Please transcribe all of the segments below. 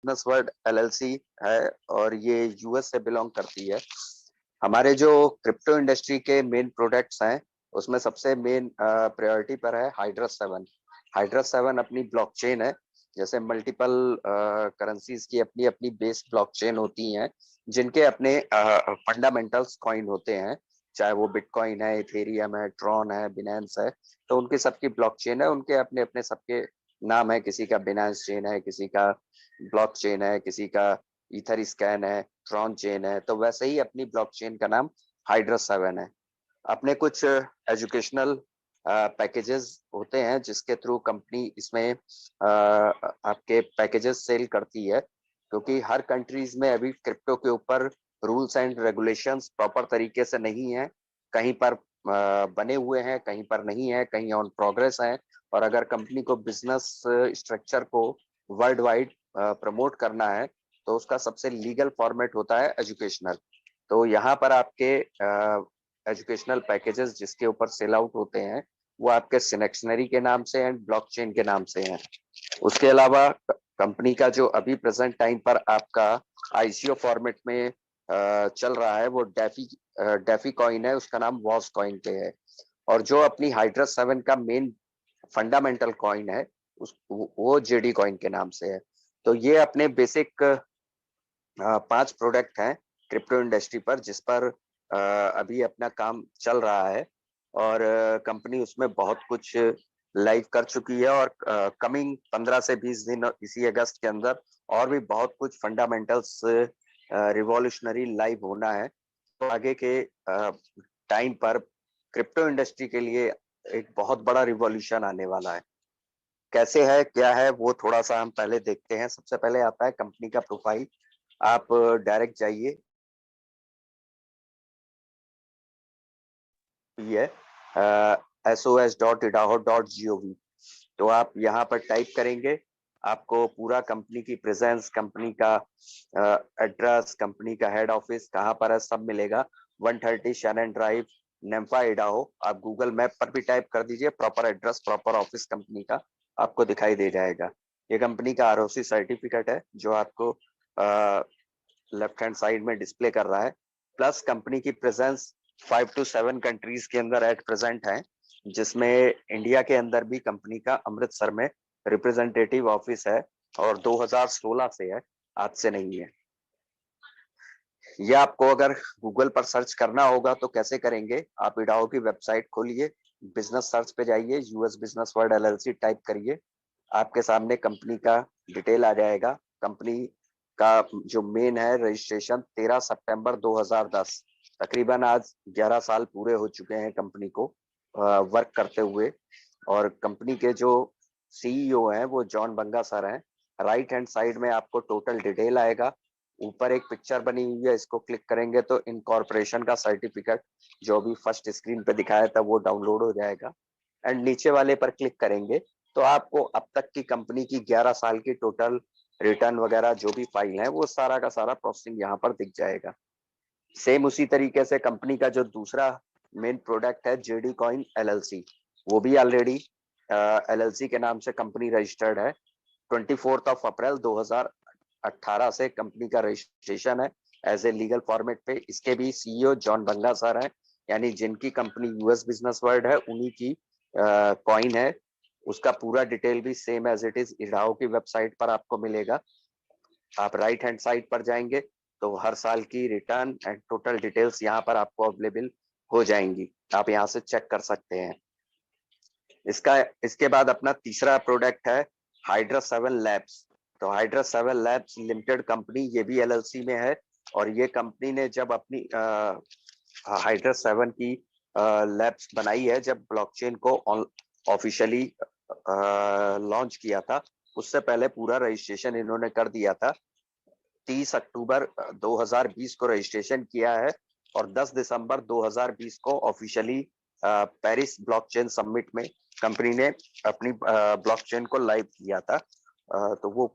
Business world LLC है और ये यूएस से बिलोंग करती है। हमारे जो क्रिप्टो इंडस्ट्री के मेन प्रोडक्ट्स हैं उसमें सबसे मेन प्रायोरिटी पर है हाइड्रस 7। हाइड्रस 7 अपनी ब्लॉकचेन है। जैसे मल्टीपल करेंसीज की अपनी अपनी बेस ब्लॉकचेन होती हैं जिनके अपने फंडामेंटल्स कॉइन होते हैं, चाहे वो बिटकॉइन है, इथेरियम है, ट्रॉन है, बिनेंस है। तो उनकी सबकी ब्लॉकचेन है, उनके अपने अपने सबके नाम है। किसी का बिनेंस चेन है, किसी का ब्लॉकचेन है, किसी का ईथर स्कैन है, ट्रॉन चेन है। तो वैसे ही अपनी ब्लॉकचेन का नाम हाइड्रस 7 है। अपने कुछ एजुकेशनल पैकेजेस होते हैं जिसके थ्रू कंपनी इसमें आपके पैकेजेस सेल करती है, क्योंकि हर कंट्रीज में अभी क्रिप्टो के ऊपर रूल्स एंड रेगुलेशंस प्रॉपर तरीके से नहीं है। कहीं पर बने हुए हैं, कहीं पर नहीं है, कहीं ऑन प्रोग्रेस है। और अगर कंपनी को बिजनेस स्ट्रक्चर को वर्ल्ड वाइड प्रमोट करना है तो उसका सबसे लीगल फॉर्मेट होता है एजुकेशनल। तो यहाँ पर आपके एजुकेशनल पैकेजेस जिसके ऊपर सेल आउट होते हैं वो आपके सिनेक्शनरी के नाम से एंड ब्लॉकचेन के नाम से हैं। उसके अलावा कंपनी का जो अभी प्रेजेंट टाइम पर आपका आईसीओ फॉर्मेट में चल रहा है वो डेफी कॉइन है, उसका नाम वॉस कॉइन पे है। और जो अपनी हाइड्रस 7 का मेन फंडामेंटल कॉइन है वो जेडी कॉइन के नाम से है। तो ये अपने बेसिक 5 प्रोडक्ट हैं क्रिप्टो इंडस्ट्री पर जिस पर अभी अपना काम चल रहा है। और कंपनी उसमें बहुत कुछ लाइव कर चुकी है और कमिंग 15 से 20 दिन इसी अगस्त के अंदर और भी बहुत कुछ फंडामेंटल्स रिवॉल्यूशनरी लाइव होना है। तो आगे के टाइम पर क्रिप्टो इंडस्ट्री के लिए एक बहुत बड़ा रिवॉल्यूशन आने वाला है। कैसे है क्या है वो थोड़ा सा हम पहले देखते हैं। सबसे पहले आता है कंपनी का प्रोफाइल। आप डायरेक्ट जाइए, ये sos.idaho.gov। तो आप यहाँ पर टाइप करेंगे, आपको पूरा कंपनी की प्रेजेंस, कंपनी का एड्रेस, कंपनी का हेड ऑफिस कहाँ पर है सब मिलेगा। 130 शैनन ड्राइव, नेम्फा, इडाहो। आप गूगल मैप पर भी टाइप कर दीजिए, proper address, proper office company का आपको दिखाई दे जाएगा। ये कंपनी का आरओसी सर्टिफिकेट है जो आपको लेफ्ट हैंड साइड में डिस्प्ले कर रहा है। प्लस कंपनी की प्रेजेंस 5 to 7 कंट्रीज के अंदर एट प्रेजेंट है, जिसमें इंडिया के अंदर भी कंपनी का अमृतसर में रिप्रेजेंटेटिव ऑफिस है और 2016 से है, आज से नहीं है। ये आपको अगर गूगल पर सर्च करना होगा तो कैसे करेंगे, आप इडाहो की वेबसाइट खोलिए, बिजनेस सर्च पे जाइए, US business world LLC type करिए, आपके सामने कंपनी का डिटेल आ जाएगा। कंपनी का जो मेन है रजिस्ट्रेशन 13 सितंबर 2010, तकरीबन आज 11 साल पूरे हो चुके हैं कंपनी को वर्क करते हुए। और कंपनी के जो सीईओ हैं वो जॉन बंगा सर हैं। राइट हैंड साइड में आपको टोटल डिटेल आएगा। ऊपर एक पिक्चर बनी हुई है, इसको क्लिक करेंगे तो इनकॉर्पोरेशन का सर्टिफिकेट जो भी फर्स्ट स्क्रीन पे दिखाया था वो डाउनलोड हो जाएगा। एंड नीचे वाले पर क्लिक करेंगे तो आपको अब तक की कंपनी की 11 साल की टोटल रिटर्न वगैरह जो भी फाइल है वो सारा का सारा प्रोसेसिंग यहाँ पर दिख जाएगा। सेम उसी तरीके से कंपनी का जो दूसरा मेन प्रोडक्ट है जेडी कॉइन एलएलसी, वो भी ऑलरेडी एलएलसी के नाम से कंपनी रजिस्टर्ड है। 24 अप्रैल 2018 से कंपनी का रजिस्ट्रेशन है एज ए लीगल फॉर्मेट पे। इसके भी सीईओ जॉन बंगा सर हैं, यानी जिनकी कंपनी यूएस बिजनेस वर्ल्ड है उन्हीं की कॉइन है। उसका पूरा डिटेल भी same as it is Idaho की वेबसाइट पर आपको मिलेगा। आप राइट हैंड साइड पर जाएंगे तो हर साल की रिटर्न एंड टोटल डिटेल्स यहाँ पर आपको अवेलेबल हो जाएंगी, आप यहाँ से चेक कर सकते हैं। इसके बाद अपना तीसरा प्रोडक्ट है हाइड्रा 7 लैब्स। तो हाइड्रा 7 लैब्स लिमिटेड कंपनी, ये भी एलएलसी में है। और ये कंपनी ने जब अपनी हाइड्रा 7 की लैब्स बनाई है, जब ब्लॉकचेन को ऑफिशियली लॉन्च किया था, उससे पहले पूरा रजिस्ट्रेशन इन्होंने कर दिया था। 30 अक्टूबर 2020 को रजिस्ट्रेशन किया है और 10 दिसंबर 2020 को ऑफिशियली पेरिस ब्लॉकचेन समिट में कंपनी ने अपनी ब्लॉकचेन को लाइव किया था। तो वो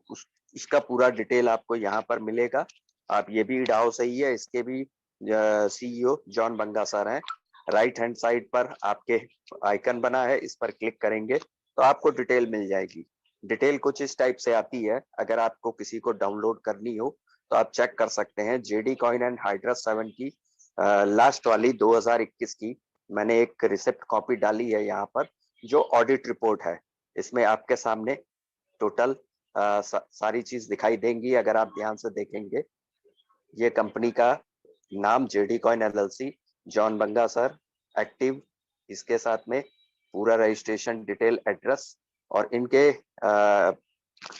इसका पूरा डिटेल आपको यहाँ पर मिलेगा। आप ये भी इडाहो से ही है, इसके भी सीईओ जॉन बंगा सर हैं। राइट हैंड साइड पर आपके आइकन बना है, इस पर क्लिक करेंगे तो आपको डिटेल मिल जाएगी। डिटेल कुछ इस टाइप से आती है, अगर आपको किसी को डाउनलोड करनी हो तो आप चेक कर सकते हैं। जेडी कॉइन एंड हाइड्रस 7 की लास्ट वाली 2021 की मैंने एक रिसिप्ट कॉपी डाली है यहाँ पर, जो ऑडिट रिपोर्ट है। इसमें आपके सामने टोटल सारी चीज दिखाई देंगी अगर आप ध्यान से देखेंगे। ये कंपनी का नाम जेडी कॉइन एलएलसी, जॉन बंगा सर, एक्टिव, इसके साथ में पूरा रजिस्ट्रेशन डिटेल, एड्रेस, और इनके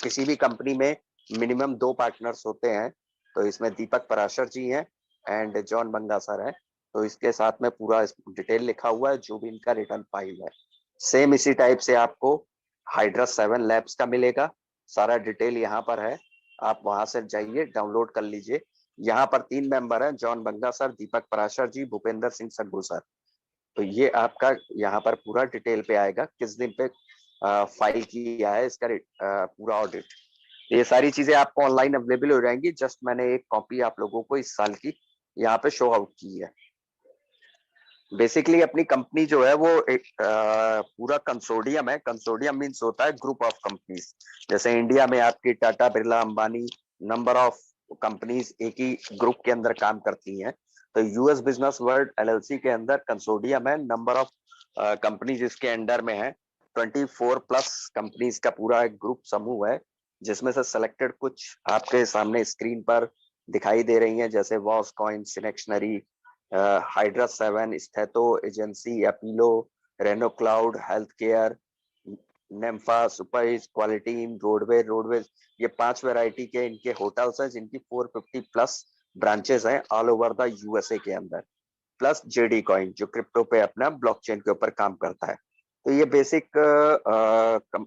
किसी भी कंपनी में मिनिमम 2 पार्टनर्स होते हैं, तो इसमें दीपक पराशर जी हैं एंड जॉन बंगा सर हैं। तो इसके साथ में पूरा डिटेल लिखा हुआ है, जो भी इनका रिटर्न फाइल है। सेम इसी टाइप से आपको हाइड्रस 7 लैब्स का मिलेगा, सारा डिटेल यहाँ पर है, आप वहां से जाइए डाउनलोड कर लीजिए। यहाँ पर 3 मेंबर हैं, जॉन बंगा सर, दीपक पराशर जी, भूपेंद्र सिंह सग्गू सर। तो ये आपका यहाँ पर पूरा डिटेल पे आएगा, किस दिन पे फाइल किया है इसका पूरा ऑडिट। ये सारी चीजें आपको ऑनलाइन अवेलेबल हो जाएंगी। जस्ट मैंने एक कॉपी आप लोगों को इस साल की यहाँ पे शो आउट की है। बेसिकली अपनी कंपनी जो है वो एक पूरा कंसोर्डियम है। कंसोर्डियम मीन्स होता है ग्रुप ऑफ कंपनीज। जैसे इंडिया में आपकी Tata, Birla, Ambani, number of companies एक ही ग्रुप के अंदर काम करती हैं। तो यूएस बिजनेस वर्ल्ड एलएलसी के अंदर कंसोर्डियम है, नंबर ऑफ कंपनीज इसके अंडर में है। 24 प्लस कंपनीज का पूरा एक ग्रुप समूह है, जिसमें से सिलेक्टेड कुछ आपके सामने स्क्रीन पर दिखाई दे रही हैं, जैसे वॉस कॉइन, सिनेक्शनरी, हाइड्रस 7, स्थेतो एजेंसी, अपीलो, रेनो क्लाउड, हेल्थ केयर, नेम्फा, सुपरइज, क्वालिटी, रोडवेज। ये 5 वैरायटी के इनके होटल्स हैं, जिनकी 450 प्लस ब्रांचेस हैं ऑल ओवर द यूएसए के अंदर। प्लस जेडी कॉइन, जो क्रिप्टो पे अपना ब्लॉकचेन के ऊपर काम करता है। तो ये बेसिक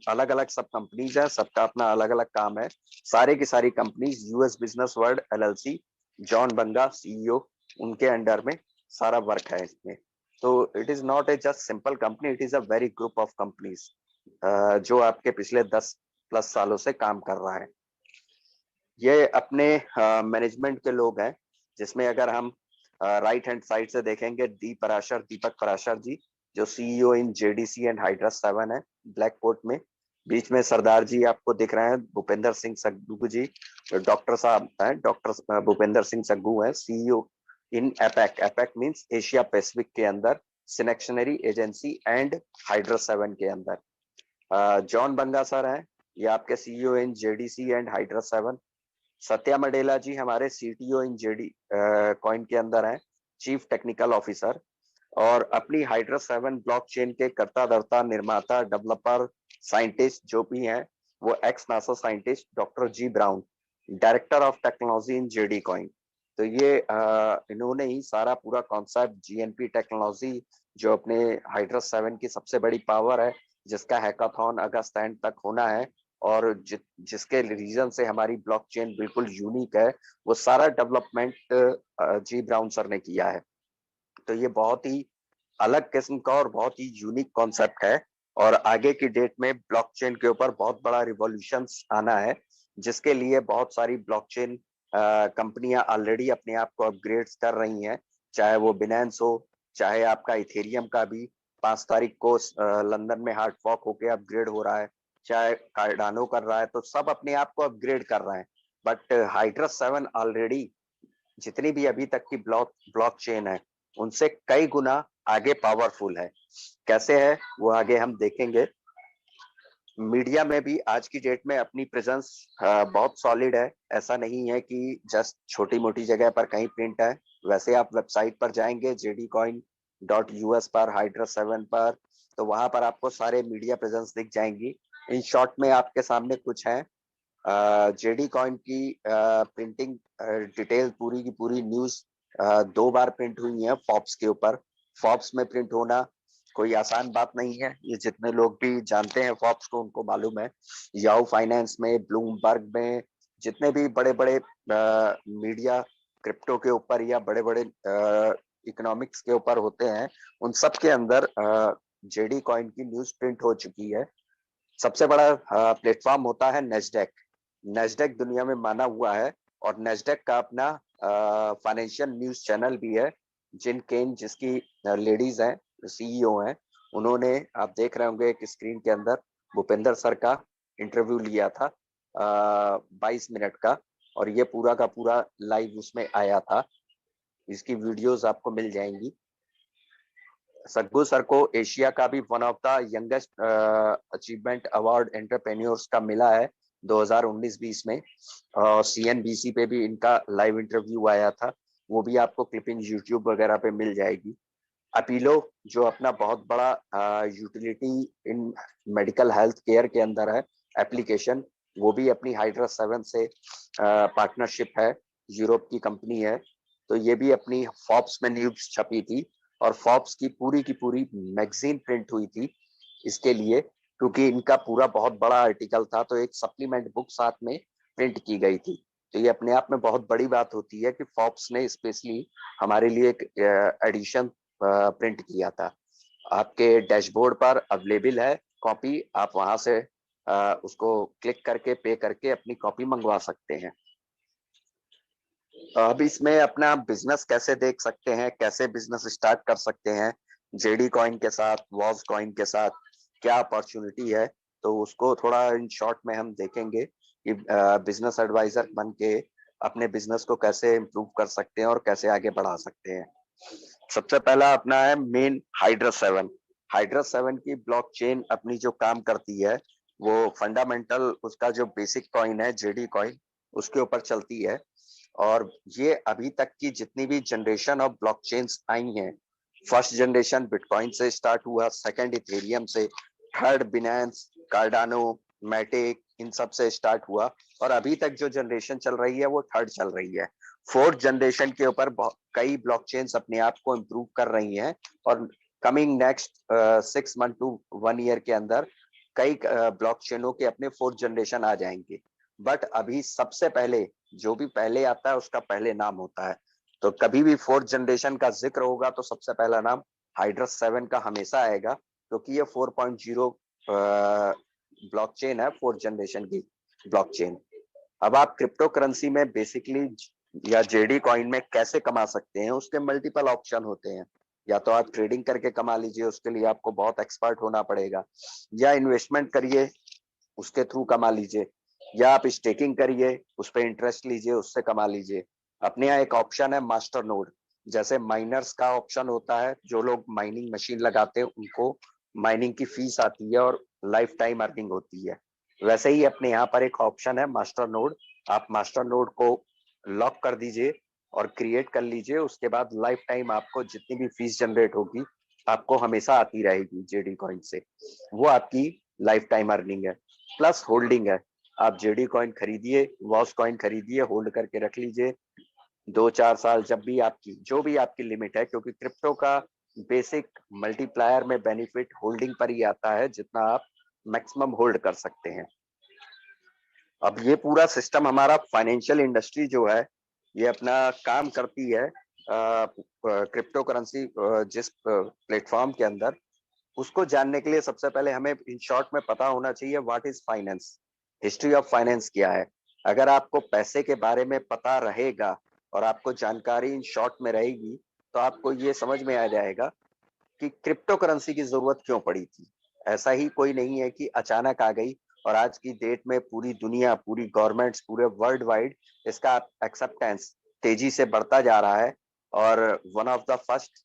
अलग अलग सब कंपनीज है, सबका अपना अलग अलग काम है। सारे की सारी companies US business world LLC, John Banga CEO, उनके अंडर में सारा वर्क है इसमें। तो it is not a just simple company, it is a very group of companies जो आपके पिछले 10 प्लस सालों से काम कर रहा है। ये अपने मैनेजमेंट के लोग हैं, जिसमें अगर हम राइट हैंड साइड से देखेंगे, दीपक पराशर जी, जो CEO in JDC and Hydrus 7 है, ब्लैक कोट में। बीच में सरदार जी आपको दिख रहे हैं, भूपेंद्र सिंह सग्गू जी, डॉक्टर साहब हैं, डॉक्टर भूपेंद्र सिंह सग्गू है, CEO in APAC. APAC means Asia Pacific के अंदर, सिनेक्शनरी एजेंसी एंड हाइड्रस 7 के अंदर। जॉन बंगा सर हैं, ये आपके CEO in JDC and Hydrus 7। Satya Madela ji हमारे सीटीओ इन जेडी कॉइन के अंदर हैं, चीफ टेक्निकल ऑफिसर। और अपनी हाइड्रस 7 ब्लॉकचेन के कर्ता धर्ता, निर्माता, डेवलपर, साइंटिस्ट जो भी हैं, वो ex NASA scientist doctor G Brown, director of technology in JD coin. तो ये इन्होंने ही सारा पूरा कॉन्सेप्ट, जीएनपी टेक्नोलॉजी, जो अपने हाइड्रस 7 की सबसे बड़ी पावर है, जिसका हैकाथॉन अगस्त एंड तक होना है, और जिसके रीजन से हमारी ब्लॉकचेन बिल्कुल यूनिक है, वो सारा डेवलपमेंट जी ब्राउन सर ने किया है। तो ये बहुत ही अलग किस्म का और बहुत ही यूनिक कॉन्सेप्ट है। और आगे की डेट में ब्लॉकचेन के ऊपर बहुत बड़ा रिवॉल्यूशन आना है, जिसके लिए बहुत सारी ब्लॉकचेन कंपनियां ऑलरेडी अपने आप को अपग्रेड कर रही हैं। चाहे वो बिनेंस हो, चाहे आपका इथेरियम का भी 5 तारीख को लंदन में हार्ड फॉक होके अपग्रेड हो रहा है, चाहे कार्डानो कर रहा है, तो सब अपने आप को अपग्रेड कर रहे हैं। बट हाइड्रस 7 ऑलरेडी जितनी भी अभी तक की ब्लॉकचेन है, उनसे कई गुना आगे पावरफुल है। कैसे है वो आगे हम देखेंगे। मीडिया में भी आज की डेट में अपनी प्रेजेंस बहुत सॉलिड है। ऐसा नहीं है कि जस्ट छोटी मोटी जगह पर कहीं प्रिंट है। वैसे आप वेबसाइट पर जाएंगे jdcoin.us पर, हाइड्रस 7 पर, तो वहां पर आपको सारे मीडिया प्रेजेंस दिख जाएंगी। इन शॉर्ट में आपके सामने कुछ है। जेडी कॉइन की प्रिंटिंग डिटेल, पूरी की पूरी न्यूज 2 बार प्रिंट हुई है फॉब्स के ऊपर। फॉब्स में प्रिंट होना कोई आसान बात नहीं है, ये जितने लोग भी जानते हैं फॉब्स को उनको मालूम है। याहू फाइनेंस में, ब्लूमबर्ग में, जितने भी बड़े बड़े मीडिया क्रिप्टो के ऊपर या बड़े बड़े इकोनॉमिक्स के ऊपर होते हैं, उन सब के अंदर जेडी कॉइन की न्यूज प्रिंट हो चुकी है। सबसे बड़ा प्लेटफॉर्म होता है नेस्डेक। नेस्डेक दुनिया में माना हुआ है, और नेस्डेक का अपना फाइनेंशियल न्यूज चैनल भी है। जिन केन, जिसकी लेडीज हैं, सीईओ हैं, उन्होंने, आप देख रहे होंगे एक स्क्रीन के अंदर, भूपेंद्र सर का इंटरव्यू लिया था 22 मिनट का, और ये पूरा का पूरा लाइव उसमें आया था। इसकी वीडियोस आपको मिल जाएंगी। सद्गु सर को एशिया का भी one of the youngest achievement award entrepreneurs का मिला है 2019-20 में। CNBC पे भी इनका लाइव इंटरव्यू आया था, वो भी आपको क्लिपिंग यूट्यूब वगैरह पे मिल जाएगी। अपोलो जो अपना बहुत बड़ा utility in medical health care के अंदर है एप्लीकेशन, वो भी अपनी हाइड्रस 7 से पार्टनरशिप है, यूरोप की कंपनी है। तो ये भी अपनी फॉर्ब्स में न्यूज छपी थी, और फॉर्ब्स की पूरी मैगजीन प्रिंट हुई थी इसके लिए, क्योंकि इनका पूरा बहुत बड़ा आर्टिकल था, तो एक सप्लीमेंट बुक साथ में प्रिंट की गई थी। तो ये अपने आप में बहुत बड़ी बात होती है कि फॉर्ब्स ने स्पेशली हमारे लिए एक एडिशन प्रिंट किया था। आपके डैशबोर्ड पर अवेलेबल है कॉपी, आप वहां से उसको क्लिक करके पे करके अपनी कॉपी मंगवा सकते हैं। अब इसमें अपना बिजनेस कैसे देख सकते हैं, कैसे बिजनेस स्टार्ट कर सकते हैं जेडी कॉइन के साथ, वॉज कॉइन के साथ, क्या अपॉर्चुनिटी है, तो उसको थोड़ा इन शॉर्ट में हम देखेंगे कि बिजनेस एडवाइजर बन के अपने बिजनेस को कैसे इम्प्रूव कर सकते हैं और कैसे आगे बढ़ा सकते हैं। सबसे पहला अपना है मेन हाइड्रस 7। हाइड्रस 7 की ब्लॉकचेन अपनी जो काम करती है, वो फंडामेंटल उसका जो बेसिक कॉइन है जेडी कॉइन, उसके ऊपर चलती है। और ये अभी तक की जितनी भी जनरेशन ऑफ ब्लॉकचेन्स आई हैं, फर्स्ट जनरेशन बिटकॉइन से स्टार्ट हुआ, सेकंड इथेरियम से, थर्ड बिनेंस, कार्डानो, मैटिक, इन सब से स्टार्ट हुआ, और अभी तक जो जनरेशन चल रही है वो थर्ड चल रही है। फोर्थ जनरेशन के ऊपर कई ब्लॉकचेन्स अपने आप को इम्प्रूव कर रही हैं, और coming next 6 month to 1 year के अंदर कई ब्लॉकचेनों के अपने फोर्थ जनरेशन आ जाएंगे। बट अभी सबसे पहले जो भी पहले आता है उसका पहले नाम होता है। तो कभी भी फोर्थ जनरेशन का जिक्र होगा तो सबसे पहला नाम हाइड्रस 7 का हमेशा आएगा, क्योंकि ये 4.0 ब्लॉकचेन है, फोर्थ जनरेशन की ब्लॉकचेन। अब आप क्रिप्टो करेंसी में बेसिकली या जेडी कॉइन में कैसे कमा सकते हैं, उसके मल्टीपल ऑप्शन होते हैं। या तो आप ट्रेडिंग करके कमा लीजिए, उसके लिए आपको बहुत एक्सपर्ट होना पड़ेगा, या इन्वेस्टमेंट करिए उसके थ्रू कमा लीजिए, या आप स्टेकिंग करिए, उस पर इंटरेस्ट लीजिए, उससे कमा लीजिए। अपने यहाँ एक ऑप्शन है मास्टर नोड, जैसे माइनर्स का ऑप्शन होता है, जो लोग माइनिंग मशीन लगाते हैं उनको माइनिंग की फीस आती है और लाइफ टाइम अर्निंग होती है। वैसे ही अपने यहाँ पर एक ऑप्शन है मास्टर नोड, आप मास्टर नोड को लॉक कर दीजिए और क्रिएट कर लीजिए, उसके बाद लाइफ टाइम आपको जितनी भी फीस जनरेट होगी आपको हमेशा आती रहेगी जेडी कॉइन से, वो आपकी लाइफ टाइम अर्निंग है। प्लस होल्डिंग है, आप जेडी कॉइन खरीदिए, वॉस कॉइन खरीदिए, होल्ड करके रख लीजिए 2-4 साल, जब भी आपकी जो भी आपकी लिमिट है, क्योंकि क्रिप्टो का बेसिक मल्टीप्लायर में बेनिफिट होल्डिंग पर ही आता है, जितना आप मैक्सिमम होल्ड कर सकते हैं। अब ये पूरा सिस्टम हमारा फाइनेंशियल इंडस्ट्री जो है ये अपना काम करती है क्रिप्टो करेंसी जिस प्लेटफॉर्म के अंदर, उसको जानने के लिए सबसे पहले हमें इन शॉर्ट में पता होना चाहिए what is finance, history of finance क्या है। अगर आपको पैसे के बारे में पता रहेगा और आपको जानकारी इन शॉर्ट में रहेगी, तो आपको ये समझ में आ जाएगा कि क्रिप्टो करेंसी की जरूरत क्यों पड़ी थी। ऐसा ही कोई नहीं है कि अचानक आ गई, और आज की डेट में पूरी दुनिया, पूरी गवर्नमेंट्स, पूरे वर्ल्ड वाइड इसका एक्सेप्टेंस तेजी से बढ़ता जा रहा है। और one of the first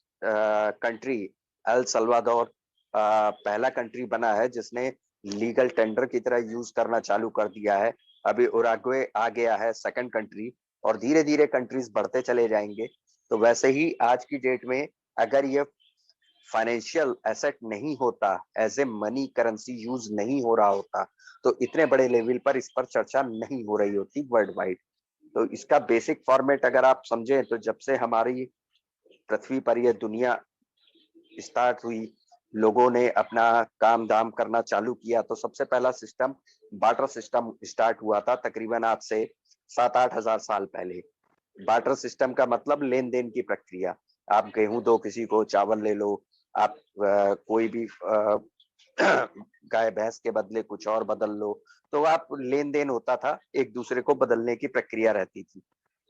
country El Salvador पहला कंट्री बना है जिसने लीगल टेंडर की तरह यूज करना चालू कर दिया है। अभी उरुग्वे आ गया है सेकंड कंट्री, और धीरे धीरे कंट्रीज बढ़ते चले जाएंगे। तो वैसे ही आज की डेट में अगर ये फाइनेंशियल एसेट नहीं होता, as a money currency use नहीं हो रहा होता, तो इतने बड़े लेवल पर इस पर चर्चा नहीं हो रही होती वर्ल्ड वाइड। तो इसका बेसिक फॉर्मेट अगर आप समझें, तो जब से हमारी पृथ्वी पर यह दुनिया स्टार्ट हुई, लोगों ने अपना काम धाम करना चालू किया, तो सबसे पहला सिस्टम बार्टर सिस्टम स्टार्ट हुआ था तकरीबन आज से 7-8 हजार साल पहले। बार्टर सिस्टम का मतलब लेन देन की प्रक्रिया। आप गेहूं दो किसी को, चावल ले लो, आप कोई भी गाय भैंस के बदले कुछ और बदल लो, तो आप लेन देन होता था, एक दूसरे को बदलने की प्रक्रिया रहती थी।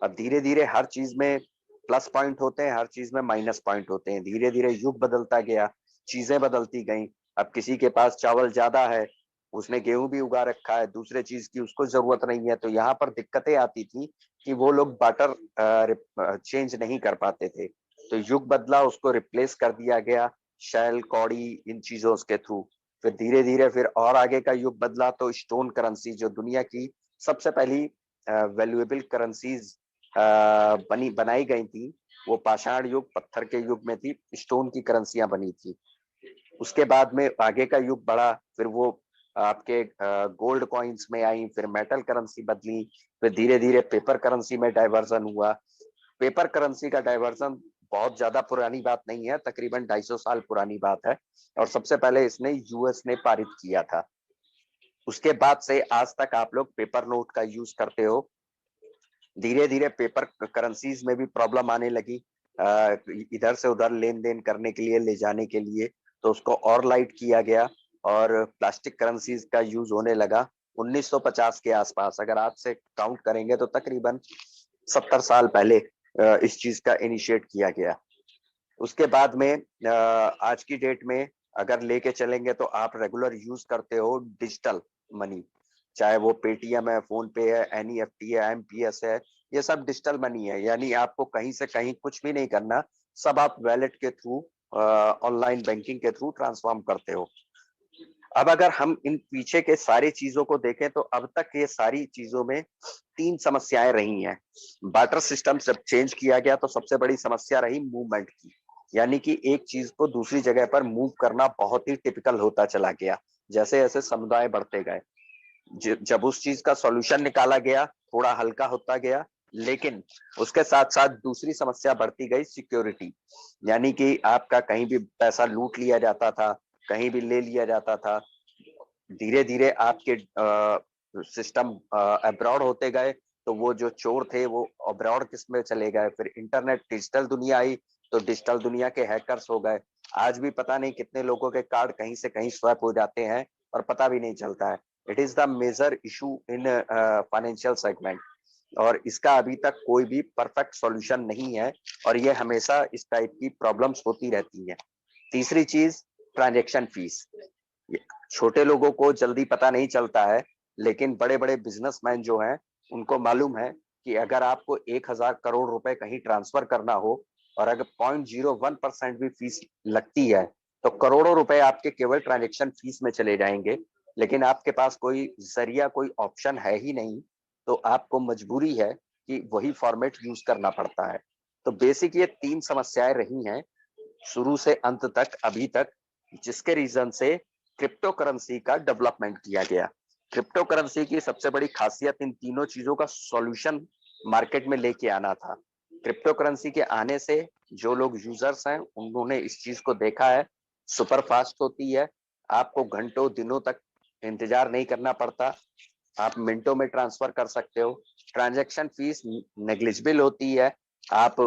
अब धीरे धीरे हर चीज में प्लस पॉइंट होते हैं, हर चीज में माइनस पॉइंट होते हैं। धीरे धीरे युग बदलता गया, चीजें बदलती गई। अब किसी के पास चावल ज्यादा है उसने गेहूं भी उगा रखा है, दूसरे चीज की उसको जरूरत नहीं है, तो यहाँ पर दिक्कतें आती थी कि वो लोग बाटर चेंज नहीं कर पाते थे। तो युग बदला, उसको रिप्लेस कर दिया गया शैल, कौड़ी, इन चीजों के थ्रू। फिर धीरे धीरे फिर और आगे का युग बदला तो स्टोन करेंसी, जो दुनिया की सबसे पहली वैल्यूएबल करेंसीज बनाई गई थी, वो पाषाण युग, पत्थर के युग में थी, स्टोन की करेंसियां बनी थी। उसके बाद में आगे का युग बढ़ा, फिर वो आपके गोल्ड कॉइन्स में आई, फिर मेटल करेंसी बदली, फिर धीरे धीरे पेपर करेंसी में डाइवर्जन हुआ। पेपर करेंसी का डाइवर्जन बहुत ज्यादा पुरानी बात नहीं है, तकरीबन 250 साल पुरानी बात है, और सबसे पहले इसने यूएस ने पारित किया था। उसके बाद से आज तक आप लोग पेपर नोट का यूज करते हो। धीरे धीरे पेपर करेंसीज में भी प्रॉब्लम आने लगी, इधर से उधर लेन देन करने के लिए, ले जाने के लिए, तो उसको और लाइट किया गया और प्लास्टिक करेंसीज का यूज होने लगा 1950 के आसपास। अगर आज से काउंट करेंगे तो तकरीबन 70 साल पहले इस चीज का इनिशिएट किया गया। उसके बाद में आज की डेट में अगर लेके चलेंगे तो आप रेगुलर यूज करते हो डिजिटल मनी, चाहे वो पेटीएम है, फोन पे है, एनईएफटी है, एमपीएस है, ये सब डिजिटल मनी है। यानी आपको कहीं से कहीं कुछ भी नहीं करना, सब आप वैलेट के थ्रू, ऑनलाइन बैंकिंग के थ्रू ट्रांसफॉर्म करते हो। अब अगर हम इन पीछे के सारी चीजों को देखें तो अब तक ये सारी चीजों में 3 समस्याएं रही हैं। बार्टर सिस्टम जब चेंज किया गया तो सबसे बड़ी समस्या रही मूवमेंट की, यानी कि एक चीज को दूसरी जगह पर मूव करना बहुत ही टिपिकल होता चला गया जैसे जैसे समुदाय बढ़ते गए। जब उस चीज का सॉल्यूशन निकाला गया, थोड़ा हल्का होता गया, लेकिन उसके साथ साथ दूसरी समस्या बढ़ती गई, सिक्योरिटी। यानी कि आपका कहीं भी पैसा लूट लिया जाता था, कहीं भी ले लिया जाता था। धीरे धीरे आपके सिस्टम अब्रॉड होते गए, तो वो जो चोर थे वो अब्रॉड किस में चले गए। फिर इंटरनेट, डिजिटल दुनिया आई, तो डिजिटल दुनिया के हैकर्स हो गए। आज भी पता नहीं कितने लोगों के कार्ड कहीं से कहीं स्वैप हो जाते हैं और पता भी नहीं चलता है। It is the major issue in financial segment, और इसका अभी तक कोई भी परफेक्ट सॉल्यूशन नहीं है, और ये हमेशा इस टाइप की प्रॉब्लम्स होती रहती हैं। तीसरी चीज, ट्रांजैक्शन फीस। छोटे लोगों को जल्दी पता नहीं चलता है, लेकिन बड़े बड़े बिजनेसमैन जो हैं उनको मालूम है कि अगर आपको 1000 करोड़ रुपए कहीं ट्रांसफर करना हो और अगर 0.01% भी फीस लगती है तो करोड़ों रुपए आपके केवल ट्रांजैक्शन फीस में चले जाएंगे। लेकिन आपके पास कोई जरिया, कोई ऑप्शन है ही नहीं, तो आपको मजबूरी है कि वही फॉर्मेट यूज करना पड़ता है। तो बेसिक ये 3 समस्याएं रही हैं शुरू से अंत तक अभी तक, जिसके रीजन से क्रिप्टो करेंसी का डेवलपमेंट किया गया। क्रिप्टो करेंसी की सबसे बड़ी खासियत इन तीनों चीजों का सॉल्यूशन मार्केट में लेके आना था। क्रिप्टो करेंसी के आने से जो लोग यूजर्स हैं उन्होंने इस चीज को देखा है, सुपर फास्ट होती है, आपको घंटों दिनों तक इंतजार नहीं करना पड़ता, आप मिनटों में ट्रांसफर कर सकते हो। ट्रांजैक्शन फीस नेग्लिजिबल होती है, आप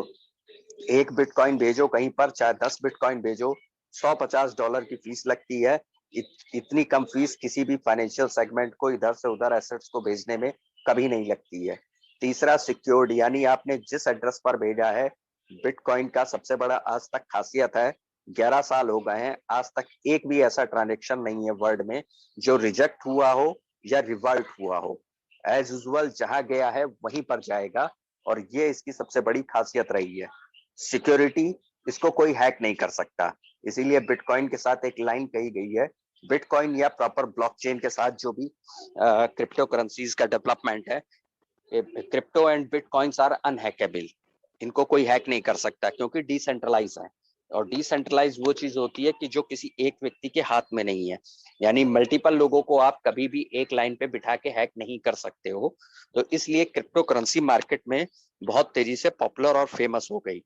1 बिटकॉइन भेजो कहीं पर, चाहे 10 बिटकॉइन भेजो, $150 की फीस लगती है। इतनी कम फीस किसी भी फाइनेंशियल सेगमेंट को इधर से उधर एसेट्स को भेजने में कभी नहीं लगती है। तीसरा, सिक्योर्ड, यानी आपने जिस एड्रेस पर भेजा है, बिटकॉइन का सबसे बड़ा आज तक खासियत है, 11 साल हो गए हैं, आज तक एक भी ऐसा ट्रांजेक्शन नहीं है वर्ल्ड में जो रिजेक्ट हुआ हो या रिवर्ट हुआ हो। एज यूजुअल जहां गया है वहीं पर जाएगा, और ये इसकी सबसे बड़ी खासियत रही है। सिक्योरिटी, इसको कोई हैक नहीं कर सकता, इसीलिए बिटकॉइन के साथ एक लाइन कही गई है, बिटकॉइन या प्रॉपर ब्लॉकचेन के साथ जो भी क्रिप्टो करेंसीज का डेवलपमेंट है, crypto and bitcoins are unhackable. इनको कोई हैक नहीं कर सकता क्योंकि डिसेंट्रलाइज है, और डिसेंट्रलाइज वो चीज होती है कि जो किसी एक व्यक्ति के हाथ में नहीं है, यानी मल्टीपल लोगों को आप कभी भी एक लाइन पे बिठा के हैक नहीं कर सकते हो। तो इसलिए क्रिप्टो करेंसी मार्केट में बहुत तेजी से पॉपुलर और फेमस हो गई।